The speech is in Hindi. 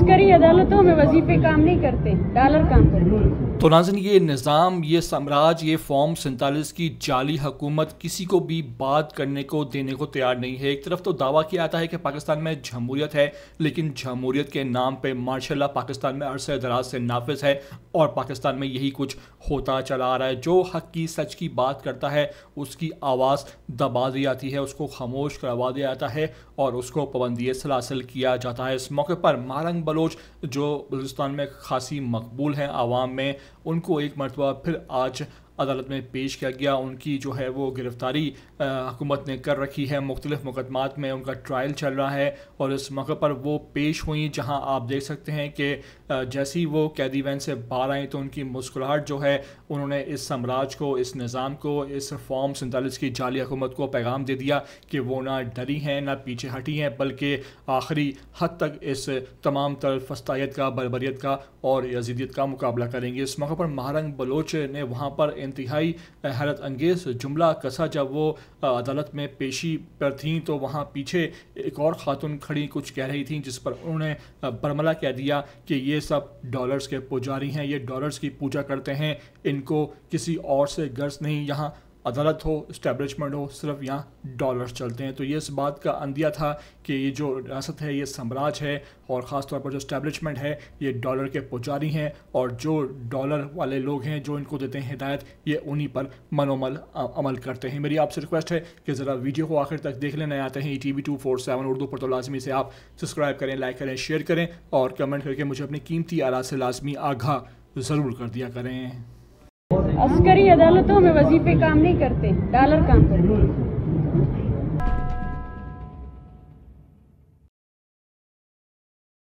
अस्करी अदालतों में वजीफे काम नहीं करते, डॉलर काम करते। तो नाज़रीन, ये निज़ाम, ये साम्राज्य, ये फॉर्म 47 की जाली हुकूमत किसी को भी बात करने को देने को तैयार नहीं है। एक तरफ तो दावा किया जाता है कि पाकिस्तान में जमहूरियत है, लेकिन जमहूरियत के नाम पे माशाल्लाह पाकिस्तान में अरसे दराज से नाफिज है और पाकिस्तान में यही कुछ होता चला आ रहा है। जो हक की सच की बात करता है उसकी आवाज़ दबा दी जाती है, उसको खामोश करवा दिया जाता है और उसको पाबंदी सलासिल किया जाता है। इस मौके पर मारंग बलोच जो बलूचिस्तान में खासी मकबूल हैं आवाम में, उनको एक मरतबा फिर आज अदालत में पेश किया गया। उनकी जो है वो गिरफ्तारी हुकूमत ने कर रखी है, मुख्तलिफ मुकदमात में उनका ट्रायल चल रहा है और इस मौके पर वो पेश हुई, जहां आप देख सकते हैं कि जैसे ही वो कैदी वैन से बाहर आई तो उनकी मुस्कुराहट जो है, उन्होंने इस साम्राज्य को, इस निज़ाम को, इस फॉर्म 47 की जाली हुकूमत को पैगाम दे दिया कि वो ना डरी हैं ना पीछे हटी हैं, बल्कि आखिरी हद तक इस तमाम तर फस्तायत का, बर्बरियत का और यजीदियत का मुकाबला करेंगे। इस मौके पर मारंग बलोच ने वहाँ पर इंतहाई हैरत अंगेज़ जुमला कसा। जब वो अदालत में पेशी पर थीं तो वहाँ पीछे एक और ख़ातून खड़ी कुछ कह रही थी, जिस पर उन्होंने बरमला कह दिया कि ये सब डॉलर्स के पुजारी हैं, ये डॉलर्स की पूजा करते हैं, इनको किसी और से गर्ज नहीं, यहाँ अदालत हो, इस्टेब्लिशमेंट हो, सिर्फ यहाँ डॉलर्स चलते हैं। तो ये इस बात का अंदिया था कि ये जो रियासत है, ये साम्राज्य है और ख़ास तौर पर जो इस्टेब्लिशमेंट है ये डॉलर के पुजारी हैं और जो डॉलर वाले लोग हैं जो इनको देते हैं हिदायत, ये उन्हीं पर मनोमल अमल करते हैं। मेरी आपसे रिक्वेस्ट है कि ज़रा वीडियो को आखिर तक देख लेना। आते हैं ETV 247 उर्दू पर, तो लाजमी से आप सब्सक्राइब करें, लाइक करें, शेयर करें और कमेंट करके मुझे अपनी कीमती आरा से लाजमी आगाह ज़रूर कर दिया करें। अस्करी अदालतों में वजीफे काम नहीं करते, डॉलर काम करते।